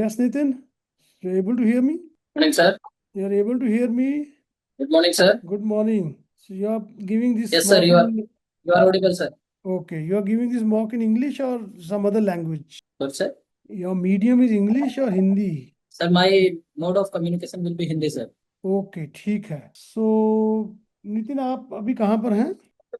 Yes, Nitin, you're able to hear me? Morning, sir. You're able to hear me? Good morning, sir. Good morning. So you are giving this Yes, sir. mock in, You are audible, sir. okay, you are giving this mock in English or some other language? Good, sir. Your medium is English or Hindi? Sir, my mode of communication will be Hindi, sir. Okay ठीक है. सो नितिन आप अभी कहाँ पर हैं?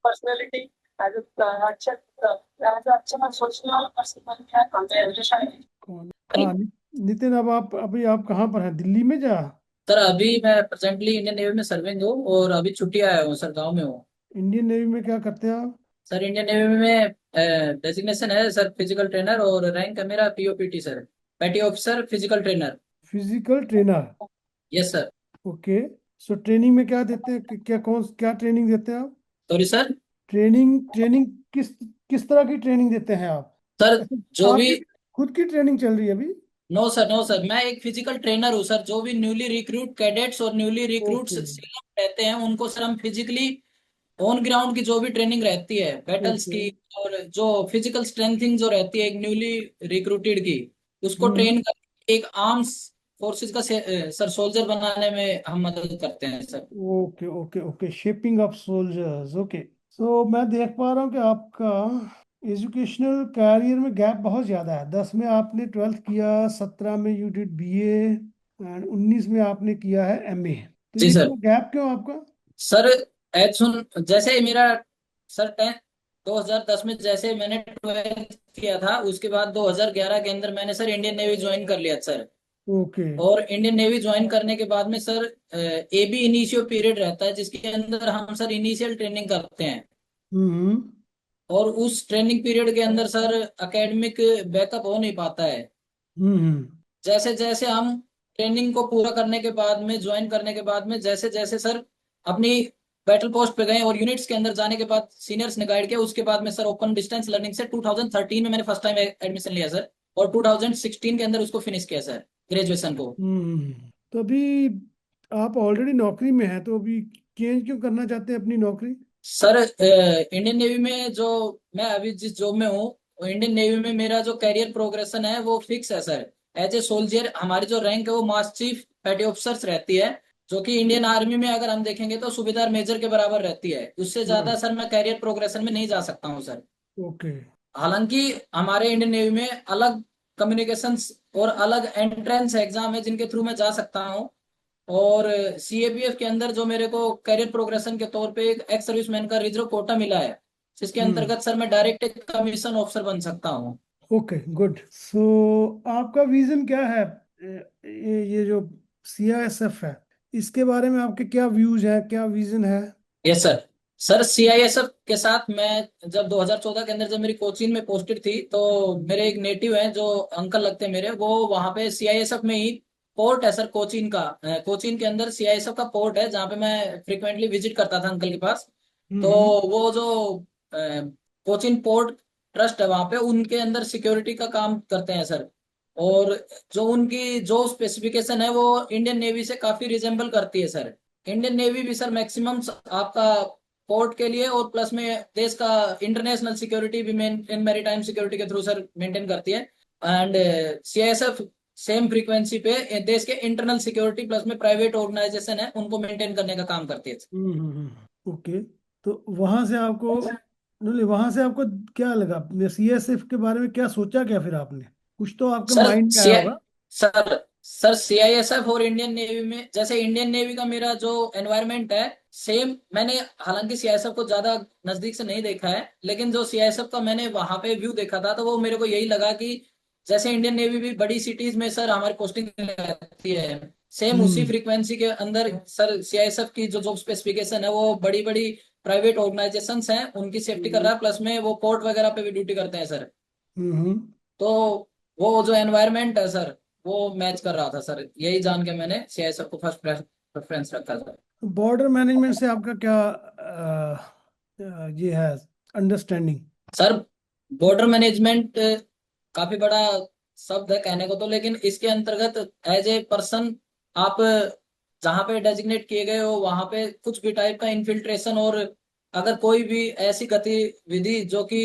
Personality as अच्छा as अच्छा मैं सोचना पर्सन क्या कंटेंट कौन? हाँ नितिन, अब आप अभी आप कहाँ पर हैं? दिल्ली में जा? सर अभी मैं प्रेजेंटली इंडियन नेवी में सर्विंग हूँ और अभी छुट्टी आया हूँ सर, गाँव में हूँ। इंडियन नेवी में क्या करते हैं आप? सर इंडियन नेवी में डेजिग्नेशन है सर फिजिकल ट्रेनर और रैंक है मेरा POPT sir, petty officer physical trainer. Physical trainer. Yes sir. Okay. So training में क्या देते हैं? क्या ट्रेनिंग देते हैं आप? Sorry sir. ट्रेनिंग ट्रेनिंग किस किस तरह की ट्रेनिंग देते हैं आप? सर अच्छा, जो भी आपकी खुद की ट्रेनिंग चल रही है अभी? नो सर, नो सर, मैं एक फिजिकल ट्रेनर हूँ सर। जो भी न्यूली रिक्रूट कैडेट्स और न्यूली रिक्रूट्स ओके. रहते हैं उनको सर हम फिजिकली ऑन ग्राउंड की जो भी ट्रेनिंग रहती है बैटल्स ओके. की और जो फिजिकल स्ट्रेंथिंग जो रहती है एक न्यूली रिक्रूटेड की, उसको हम्म. ट्रेन करके एक आर्म्स फोर्सेस का सर सोल्जर बनाने में हम मदद करते हैं sir. Okay okay okay, shaping of soldiers. Okay. So मैं देख पा रहा हूँ कि आपका एजुकेशनल कैरियर में गैप बहुत ज़्यादा है. 10 में आपने 12th किया, 17 में यू डिड बीए एंड 19 में आपने किया है एमए. तो जी ये सर। इतना गैप क्यों आपका? सर एज सुन जैसे ही मेरा सर 2010 में जैसे मैंने 12th किया था, उसके बाद 2011 के अंदर मैंने सर इंडियन नेवी ज्वाइन कर लिया सर। ओके. और इंडियन नेवी ज्वाइन करने के बाद में सर एबी इनिशियो पीरियड रहता है जिसके अंदर हम सर इनिशियल ट्रेनिंग करते हैं। हम्म. और उस ट्रेनिंग पीरियड के अंदर सर एकेडमिक बैकअप हो नहीं पाता है। हम्म. जैसे जैसे हम ट्रेनिंग को पूरा करने के बाद में ज्वाइन करने के बाद में जैसे जैसे सर अपनी बैटल पोस्ट पे गए और यूनिट्स के अंदर जाने के बाद सीनियर्स ने गाइड किया, उसके बाद में सर ओपन डिस्टेंस लर्निंग से 2013 में मैंने फर्स्ट टाइम एडमिशन लिया सर। और 2016 के अंदर उसको फिनिश किया सर, ग्रेजुएशन को। तो अभी आप ऑलरेडी नौकरी में हैं, तो अभी चेंज क्यों करना चाहते हैं अपनी नौकरी? सर इंडियन नेवी में जो मैं अभी जिस जॉब में हूँ, इंडियन नेवी में मेरा जो करियर प्रोग्रेशन है वो फिक्स है सर। एज ए सोल्जर हमारी जो रैंक है वो मास्टर चीफ पेटी ऑफिसर्स रहती है, जो कि इंडियन आर्मी में अगर हम देखेंगे तो सूबेदार मेजर के बराबर रहती है। उससे हाँ. ज्यादा सर मैं करियर प्रोग्रेशन में नहीं जा सकता हूँ सर। ओके. हालांकि हमारे इंडियन नेवी में अलग कम्युनिकेशंस और अलग एंट्रेंस एग्जाम है जिनके थ्रू मैं जा सकता हूँ। और सीएपीएफ के अंदर जो मेरे को करियर प्रोग्रेशन के तौर पे एक एक्स सर्विसमैन का रिजर्व कोटा मिला है, जिसके हम्म. अंतर्गत सर मैं डायरेक्ट एक कमीशन ऑफिसर बन सकता हूँ। Okay good. सो आपका विजन क्या है? ये जो सीआईएसएफ है, इसके बारे में आपके क्या व्यूज हैं, क्या विजन है? Yes sir. सर सीआईएसएफ के साथ मैं जब 2014 के अंदर जब मेरी कोचीन में पोस्टेड थी, तो मेरे एक नेटिव हैं जो अंकल लगते हैं मेरे, वो वहां पे सीआईएसएफ में ही पोर्ट है सर कोचीन का। कोचीन के अंदर सीआईएसएफ का पोर्ट है जहाँ पे मैं फ्रिक्वेंटली विजिट करता था अंकल के पास। तो हम्म. वो जो कोचीन पोर्ट ट्रस्ट है वहां पे उनके अंदर सिक्योरिटी का काम करते हैं सर। और जो उनकी जो स्पेसिफिकेशन है वो इंडियन नेवी से काफी रिजेंबल करती है सर। इंडियन नेवी भी सर मैक्सिमम आपका पोर्ट के लिए और प्लस में देश का इंटरनेशनल सिक्योरिटी भी मेन मैरीटाइम सिक्योरिटी के थ्रू सर मेंटेन करती है। एंड सीआईएसएफ सेम फ्रीक्वेंसी पे देश के इंटरनल सिक्योरिटी प्लस में प्राइवेट ऑर्गेनाइजेशन है उनको मेंटेन करने का काम करती है। ओके. तो वहां से आपको क्या लगा? सीएसएफ के बारे में क्या सोचा, क्या फिर आपने? कुछ तो आपके सर माइंड में आया सीआई होगा. सर सर सीआईएसएफ और इंडियन नेवी में जैसे इंडियन नेवी का मेरा जो एनवायरनमेंट है सेम, मैंने हालांकि सीआईएसएफ को ज्यादा नजदीक से नहीं देखा है, लेकिन जो सीआईएसएफ का मैंने वहां पे व्यू देखा था तो वो मेरे को यही लगा कि जैसे इंडियन नेवी भी बड़ी सिटीज में सर हमारी पोस्टिंग रहती है, सेम उसी हम्म. फ्रीक्वेंसी के अंदर सर सीआईएसएफ की जो जॉब स्पेसिफिकेशन है वो बड़ी बड़ी प्राइवेट ऑर्गेनाइजेशंस हैं उनकी सेफ्टी कर हम्म. रहा है, प्लस में वो पोर्ट वगैरह पे भी ड्यूटी करते हैं सर। हम्म. तो वो जो एनवायरनमेंट है सर वो मैच कर रहा था सर, यही जान के मैंने सीआईएसएफ को फर्स्ट प्रेफरेंस रखा सर। बॉर्डर मैनेजमेंट से आपका क्या ये है अंडरस्टैंडिंग? सर बॉर्डर मैनेजमेंट काफी बड़ा शब्द है कहने को तो, लेकिन इसके अंतर्गत एज ए पर्सन आप जहाँ पे डेजिग्नेट किए गए हो वहां पे कुछ भी टाइप का इन्फिल्ट्रेशन और अगर कोई भी ऐसी गतिविधि जो कि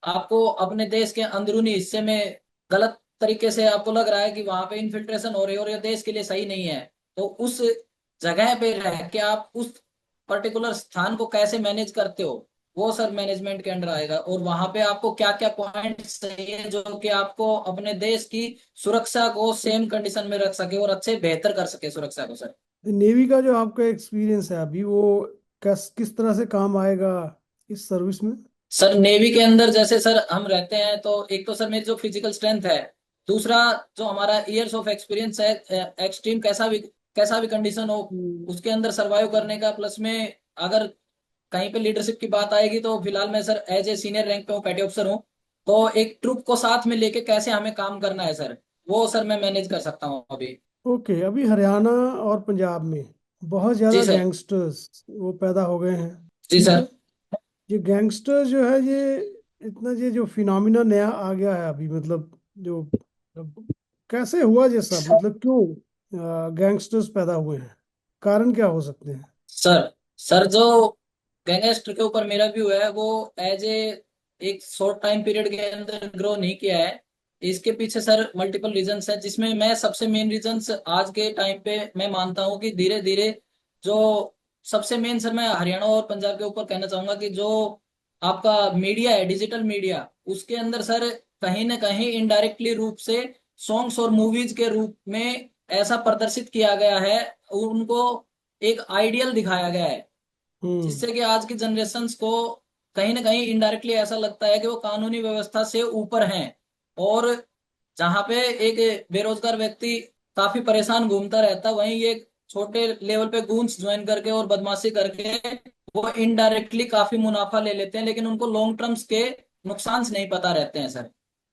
आपको अपने देश के अंदरूनी हिस्से में गलत तरीके से आपको लग रहा है कि वहां पे इन्फिल्ट्रेशन हो रही है और ये देश के लिए सही नहीं है, तो उस जगह पे रह के आप उस पर्टिकुलर स्थान को कैसे मैनेज करते हो, वो सर मैनेजमेंट के अंडर आएगा। और वहां पे आपको क्या क्या पॉइंट सही है जो कि आपको अपने देश की सुरक्षा को सेम कंडीशन में रख सके और अच्छे बेहतर कर सके सुरक्षा को सर। नेवी का जो आपका एक्सपीरियंस है अभी, वो किस तरह से काम आएगा इस सर्विस में? सर नेवी के अंदर जैसे सर हम रहते हैं, तो एक तो सर मेरी जो फिजिकल स्ट्रेंथ है, दूसरा जो हमारा ईयर्स ऑफ एक्सपीरियंस है, एक्सट्रीम कैसा भी कंडीशन हो हम्म। उसके अंदर सरवाइव करने का, प्लस में अगर कहीं पे लीडरशिप की बात आएगी तो फिलहाल मैं sir as a senior rank पे हूँ, पैटी ऑफिसर हूँ। तो एक ट्रुप को साथ में लेके कैसे हमें काम करना है सर, वो सर मैं मैनेज कर सकता हूँ अभी। ओके, अभी हरियाणा और पंजाब में बहुत जी ज़्यादा सर। गैंगस्टर्स वो पैदा हो गए हैं। जी ठीक है। सर। ये गैंगस्टर जो है, ये इतना ये जो फिनोमिना नया आ गया है अभी, मतलब जो अब कैसे हुआ ये सब, मतलब क्यों गैंगस्टर्स पैदा हुए हैं, कारण क्या हो सकते हैं? सर सर जो गैंगस्टर के ऊपर मेरा व्यू है वो एज ए एक शॉर्ट टाइम पीरियड के अंदर ग्रो नहीं किया है। इसके पीछे सर मल्टीपल रीजंस है, जिसमें मैं सबसे मेन रीजंस आज के टाइम पे मैं मानता हूँ कि धीरे धीरे जो सबसे मेन सर मैं हरियाणा और पंजाब के ऊपर कहना चाहूंगा कि जो आपका मीडिया है, डिजिटल मीडिया, उसके अंदर सर कहीं ना कहीं इनडायरेक्टली रूप से सॉन्ग्स और मूवीज के रूप में ऐसा प्रदर्शित किया गया है, उनको एक आइडियल दिखाया गया है, हम्म। जिससे कि आज की जनरेशन्स को कहीं ना कहीं इनडायरेक्टली ऐसा लगता है कि वो कानूनी व्यवस्था से ऊपर हैं। और जहां पे एक बेरोजगार व्यक्ति काफी परेशान घूमता रहता, वहीं ये छोटे लेवल पे गूंस ज्वाइन करके और बदमाशी करके वो इनडायरेक्टली काफी मुनाफा ले लेते हैं, लेकिन उनको लॉन्ग टर्म्स के नुकसान नहीं पता रहते हैं सर।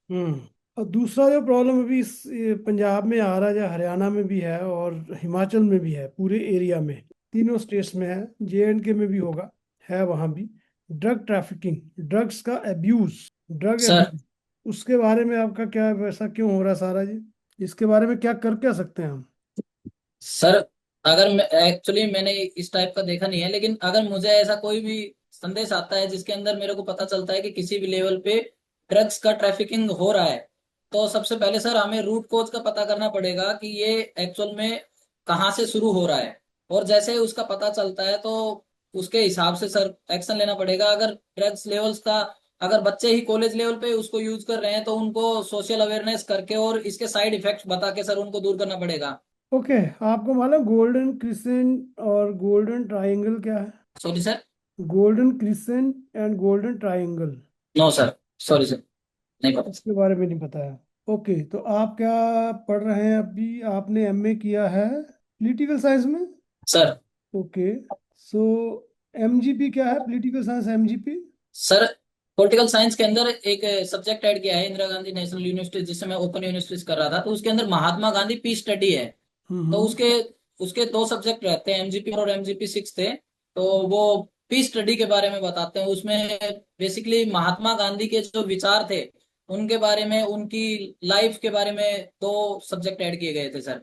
हम्म। और दूसरा जो प्रॉब्लम अभी इस ये पंजाब में आ रहा है, जो हरियाणा में भी है और हिमाचल में भी है, पूरे एरिया में, तीनों स्टेट्स में है, JNK में भी होगा, है वहाँ भी, ड्रग ट्रैफिकिंग, ड्रग्स का एब्यूज, ड्रग सर एब्यूज। उसके बारे में आपका क्या, वैसा क्यों हो रहा है सारा जी? इसके बारे में क्या सकते हैं हम? सर अगर मैं एक्चुअली मैंने इस टाइप का देखा नहीं है, लेकिन अगर मुझे ऐसा कोई भी संदेश आता है जिसके अंदर मेरे को पता चलता है कि किसी भी लेवल पे ड्रग्स का ट्रैफिकिंग हो रहा है, तो सबसे पहले सर हमें रूट कोज का पता करना पड़ेगा कि ये एक्चुअल में कहाँ से शुरू हो रहा है। और जैसे ही उसका पता चलता है तो उसके हिसाब से सर एक्शन लेना पड़ेगा। अगर ड्रग्स लेवल्स का, अगर बच्चे ही कॉलेज लेवल पे उसको यूज कर रहे हैं तो उनको सोशल अवेयरनेस करके और इसके साइड इफेक्ट्स बता के सर उनको दूर करना पड़ेगा। ओके, आपको मालूम गोल्डन क्रिसेंट और गोल्डन ट्रायंगल क्या है? Sorry sir. Golden crescent and golden triangle, no sir, sorry sir, नहीं पता। इसके बारे में नहीं पता है? ओके, तो आप क्या पढ़ रहे हैं अभी? आपने MA किया है पॉलिटिकल साइंस में? Sir okay. सो MGP क्या है, political science MGP? Sir political science के अंदर एक सब्जेक्ट ऐड किया है इंदिरा गांधी नेशनल यूनिवर्सिटी, जिससे मैं ओपन यूनिवर्सिटीज कर रहा था, तो उसके अंदर महात्मा गांधी पीस स्टडी है। तो हम्म। उसके उसके दो सब्जेक्ट रहते हैं, MGP और MGP 6 थे। तो वो पीस स्टडी के बारे में बताते हैं, उसमें बेसिकली महात्मा गांधी के जो विचार थे उनके बारे में, उनकी लाइफ के बारे में दो सब्जेक्ट ऐड किए गए थे सर।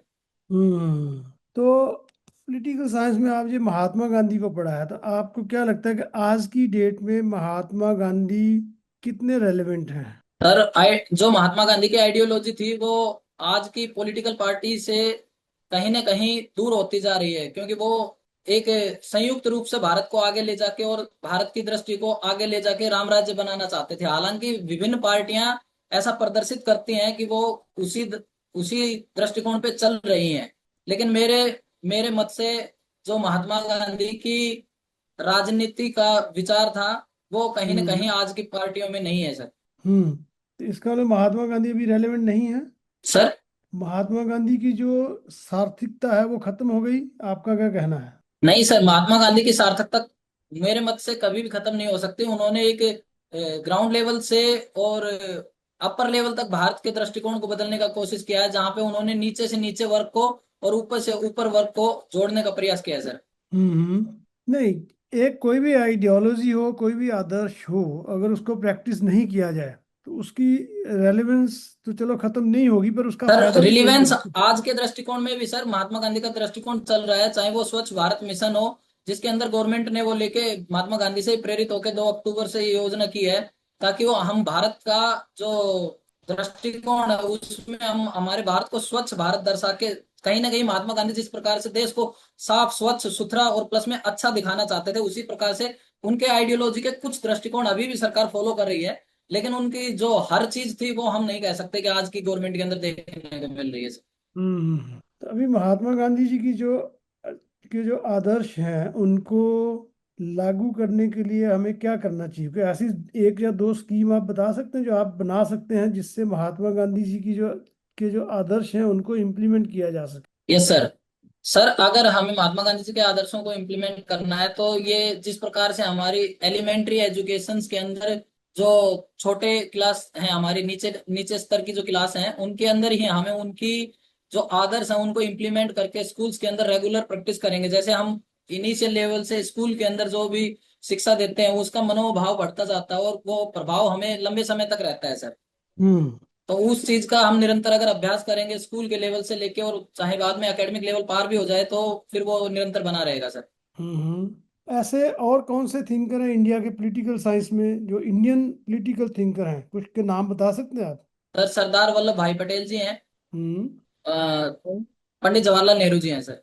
तो पॉलिटिकल साइंस में आप ये महात्मा गांधी को पढ़ा है, तो आपको क्या लगता है कि आज की डेट में महात्मा गांधी कितने रेलेवेंट हैं? सर जो महात्मा गांधी की आइडियोलॉजी थी वो आज की पॉलिटिकल पार्टी से कहीं ना कहीं दूर होती जा रही है, क्योंकि वो एक संयुक्त रूप से भारत को आगे ले जाके और भारत की दृष्टि को आगे ले जाके राम राज्य बनाना चाहते थे। हालांकि विभिन्न पार्टियां ऐसा प्रदर्शित करती हैं कि वो उसी दृष्टिकोण पे चल रही हैं, लेकिन मेरे मेरे मत से जो महात्मा गांधी की राजनीति का विचार था वो कहीं ना हम्म। कहीं आज की पार्टियों में नहीं है सर। तो इसका मतलब महात्मा गांधी अभी रेलेवेंट नहीं है? सर महात्मा गांधी की जो सार्थकता है वो खत्म हो गई, आपका क्या कहना है? नहीं सर, महात्मा गांधी की सार्थकता मेरे मत से कभी भी खत्म नहीं हो सकती। उन्होंने एक ग्राउंड लेवल से और अपर लेवल तक भारत के दृष्टिकोण को बदलने का कोशिश किया है, जहां पे उन्होंने नीचे से नीचे वर्ग को और ऊपर से ऊपर वर्ग को जोड़ने का प्रयास किया है सर। नहीं, एक कोई भी आइडियोलॉजी हो, कोई भी आदर्श हो, अगर उसको प्रैक्टिस नहीं किया जाए तो उसकी रेलेवेंस तो चलो खत्म नहीं होगी, पर उसका सर फायदा भी कोई नहीं रिलीवेंस होगा। आज के दृष्टिकोण में भी सर महात्मा गांधी का दृष्टिकोण चल रहा है, चाहे वो स्वच्छ भारत मिशन हो, जिसके अंदर गवर्नमेंट ने वो लेके महात्मा गांधी से प्रेरित होकर 2 अक्टूबर से ये योजना की है, ताकि वो हम भारत का जो दृष्टिकोण है उसमें हम हमारे भारत को स्वच्छ भारत दर्शा के कहीं ना कहीं महात्मा गांधी जिस प्रकार से देश को साफ स्वच्छ सुथरा और प्लस में अच्छा दिखाना चाहते थे, उसी प्रकार से उनके आइडियोलॉजी के कुछ दृष्टिकोण अभी भी सरकार फॉलो कर रही है। लेकिन उनकी जो हर चीज थी वो हम नहीं कह सकते कि आज की गवर्नमेंट के अंदर देखने को मिल रही है। तो अभी महात्मा गांधी जी की जो के जो आदर्श हैं उनको लागू करने के लिए हमें क्या करना चाहिए? कोई ऐसी एक या दो स्कीम आप बता सकते हैं जो आप बना सकते हैं जिससे महात्मा गांधी जी की जो आदर्श हैं उनको इम्प्लीमेंट किया जा सके? Yes sir. सर अगर हमें महात्मा गांधी जी के आदर्शों को इम्प्लीमेंट करना है तो ये जिस प्रकार से हमारी एलिमेंट्री एजुकेशन के अंदर जो छोटे क्लास हैं, हमारी नीचे नीचे स्तर की जो क्लास हैं, उनके अंदर ही हमें उनकी जो आदर्श हैं उनको इम्प्लीमेंट करके स्कूल्स के अंदर रेगुलर प्रैक्टिस करेंगे। जैसे हम इनिशियल लेवल से स्कूल के अंदर जो भी शिक्षा देते हैं उसका मनोभाव बढ़ता जाता है और वो प्रभाव हमें लंबे समय तक रहता है सर। हम्म। तो उस चीज का हम निरंतर अगर अभ्यास करेंगे स्कूल के लेवल से लेके, और चाहे बाद में एकेडमिक लेवल पार भी हो जाए, तो फिर वो निरंतर बना रहेगा सर। ऐसे और कौन से थिंकर हैं इंडिया के पॉलिटिकल साइंस में, जो इंडियन पॉलिटिकल थिंकर हैं, कुछ के नाम बता सकते हैं आप? सर सरदार वल्लभ भाई पटेल जी हैं। हम्म। अ, पंडित जवाहरलाल नेहरू जी हैं सर।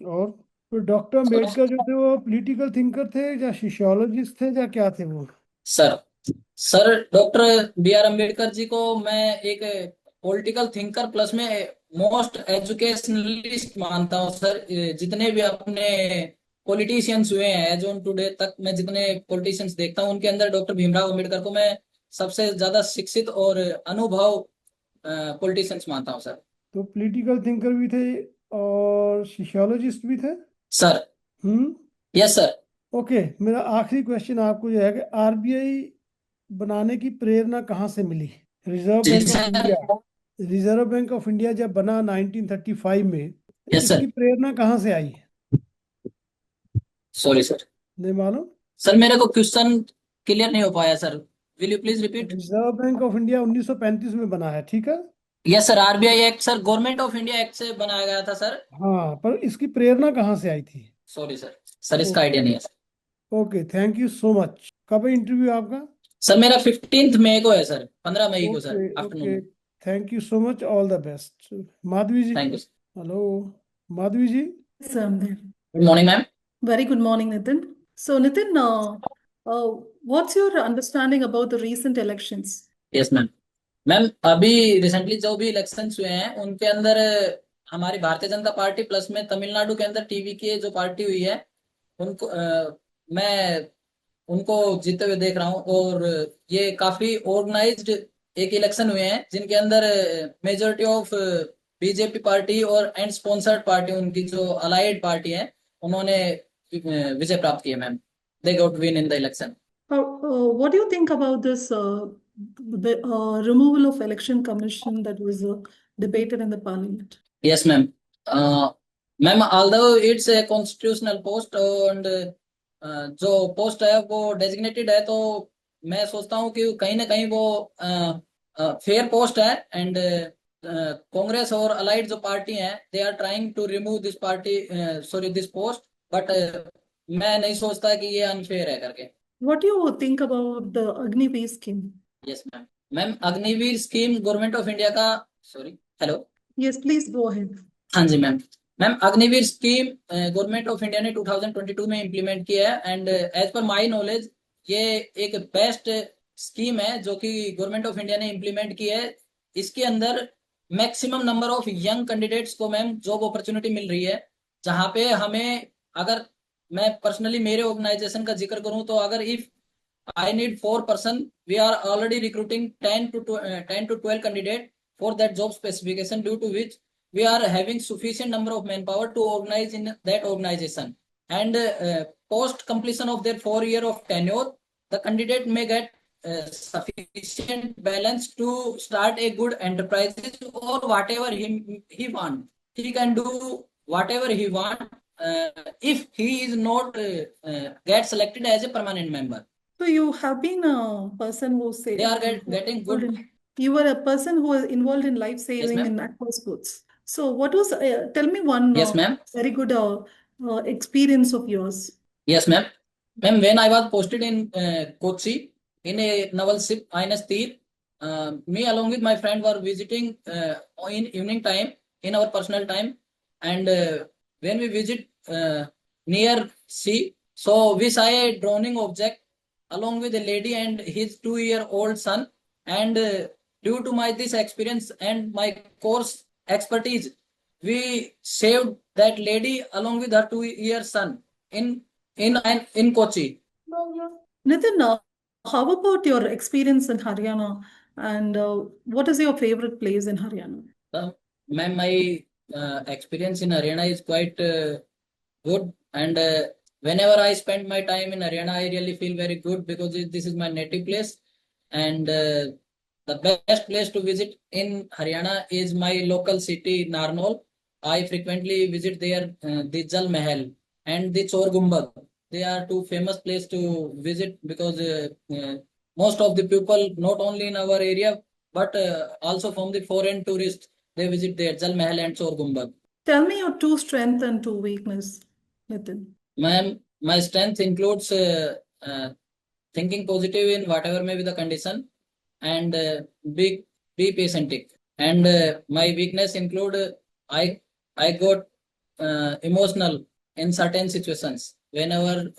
और तो डॉक्टर अम्बेडकर जो थे वो पॉलिटिकल थिंकर थे या सोशियोलॉजिस्ट थे या क्या थे वो? Sir sir doctor B R Ambedkar ji को मैं एक पॉलिटिकल थिंकर प्लस में मोस्ट एजुकेशनलिस्ट मानता हूँ सर। जितने भी अपने पॉलिटिशियंस हुए हैं एज ऑन टुडे तक, मैं जितने पॉलिटिशियंस देखता हूँ उनके अंदर डॉक्टर भीमराव अम्बेडकर को मैं सबसे ज्यादा शिक्षित और अनुभव पॉलिटिशियंस मानता हूँ सर। तो पॉलिटिकल थिंकर भी थे और सोशियोलॉजिस्ट भी थे। Sir hmm. Yes sir. Okay, मेरा आखिरी क्वेश्चन आपको जो है कि आरबीआई बनाने की प्रेरणा कहाँ से मिली? रिजर्व जी bank of sir. India reserve bank of India जब बना 1935 में, यस इसकी सर। प्रेरणा कहाँ से आई? Sorry sir. नहीं मालूम? सर मेरे को क्वेश्चन क्लियर नहीं हो पाया sir. Will you please repeat? Reserve bank of India 1935 में बना है, ठीक है। Yes sir, RBI act sir government of India act से बनाया गया था सर। हाँ, पर इसकी प्रेरणा कहाँ से आई थी? सॉरी सर, सर इसका ओके। आइडिया नहीं है sir. Okay, thank you so much. कब है इंटरव्यू आपका? सर मेरा 15 मई को है सर, 15 मई को ओके। सर, आफ्टरनून ओके, में। Thank you so much, all the best. Madhavi ji. Thank you. Hello, Madhavi ji. Yes, I'm there. Good morning ma'am. Very good morning, Nitin. So, Nitin, what's your understanding about the recent elections? Yes ma'am. Ma'am अभी recently जो भी elections हुए हैं उनके अंदर हमारी Bharatiya Janata party plus में तमिलनाडु के अंदर टीवी की जो पार्टी हुई है उनको मैं उनको जीते हुए देख रहा हूँ। और ये काफी ऑर्गेनाइज्ड एक इलेक्शन हुए हैं जिनके अंदर मेजोरिटी ऑफ बीजेपी पार्टी और एंड स्पॉन्सर्ड पार्टी, उनकी जो अलाइड पार्टी है, उन्होंने विजय प्राप्त की है ma'am. They got win in the election. What do you think about this the removal of election commission that was debated in the parliament? Yes ma'am. Ma'am although it's a constitutional post and जो post है वो designated है, तो मैं सोचता हूँ कि कहीं ना कहीं वो फेयर पोस्ट है। एंड कांग्रेस और अलाइड जो पार्टी हैं they are trying to remove this party, sorry this post, but मैं नहीं सोचता कि ये अनफेयर है करके। What do you think about the Agniveer scheme? Yes ma'am. Ma'am Agniveer scheme government of India का, sorry, hello. Yes, please go ahead. हाँ जी ma'am. Ma'am Agniveer scheme government of India ने 2022 में इम्प्लीमेंट किया है। एंड एज पर माय नॉलेज ये एक बेस्ट स्कीम है जो कि गवर्नमेंट ऑफ इंडिया ने इम्प्लीमेंट की है। इसके अंदर maximum number of young candidates को मैम जॉब अपॉर्चुनिटी मिल रही है। जहाँ पे हमें, अगर मैं पर्सनली मेरे ऑर्गेनाइजेशन का जिक्र करूँ तो अगर if I need 4 person. We are already recruiting 10 to 12 candidate for that job specification, due to which we are having sufficient number of manpower to organize in that organization. And post completion of their 4 year of tenure, the candidate may get sufficient balance to start a good enterprises or whatever he want. He can do whatever he want if he is not get selected as a permanent member. So you have been a person who say They are getting good. You were a person who was involved in life Yes saving ma'am. in aqua sports. So what was tell me one Yes ma'am. very good experience of yours. Yes ma'am. Ma'am, when I was posted in Kochi in a naval ship INS Tir, me along with my friend were visiting in evening time in our personal time, and when we visit near sea, so we saw a drowning object along with a lady and his 2-year-old son, and due to my this experience and my course expertise, we saved that lady along with her 2-year son in Kochi. Nitin, how about your experience in Haryana, and what is your favorite place in Haryana? Ma'am, my experience in Haryana is quite good, and whenever I spend my time in Haryana, I really feel very good because this is my native place, and the best place to visit in Haryana is my local city Narnaul. I frequently visit there, the Jal Mahal and the Chor Gumbad. They are two famous places to visit because most of the people, not only in our area, but also from the foreign tourists, they visit there, Jal Mahal and Chor Gumbad. Tell me your two strength and two weakness, Nitin. Ma'am, my strength includes thinking positive in whatever may be the condition, and be patientic. And my weakness include I got emotional in certain situations whenever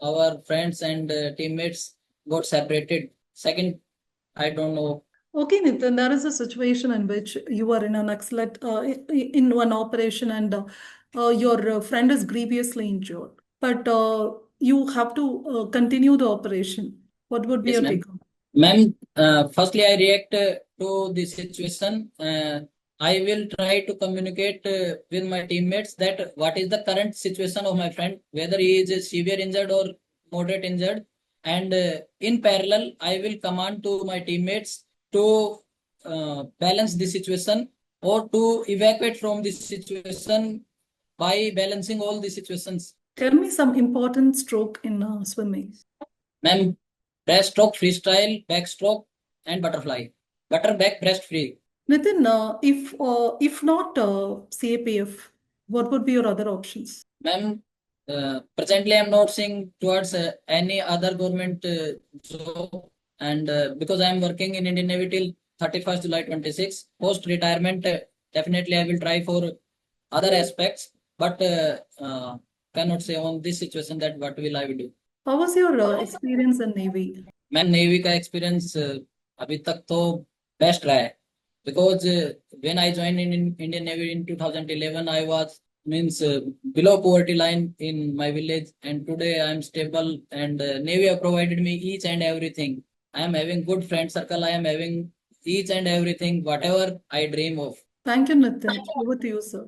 our friends and teammates got separated. Second, I don't know. Okay, Nitin, there is a situation in which you are in an excellent in one operation, and your friend is grievously injured, but you have to continue the operation. What would be Yes, your ma'am. take on? Ma'am, firstly, I react to the situation. I will try to communicate with my teammates that what is the current situation of my friend, whether he is severe injured or moderate injured. And in parallel, I will command to my teammates to balance the situation or to evacuate from this situation by balancing all the situations. Tell me some important stroke in swimming. Ma'am, breaststroke, freestyle, backstroke, and butterfly. Butterback, breast free. Nitin, if not CAPF, what would be your other options? Ma'am, presently I'm not seeing towards any other government job, and because I'm working in Indian Navy till 31st July 26, post retirement, definitely I will try for other aspects, but cannot say on this situation that what will I do. How was your experience in Navy? Ma'am navy का experience अभी तक तो best रहा है because when I joined in Indian Navy in 2011 I was means below poverty line in my village, and today I am stable, and Navy have provided me each and everything. I am having good friend circle, I am having each and everything whatever I dream of. Thank you, Nitin. Over to you, sir.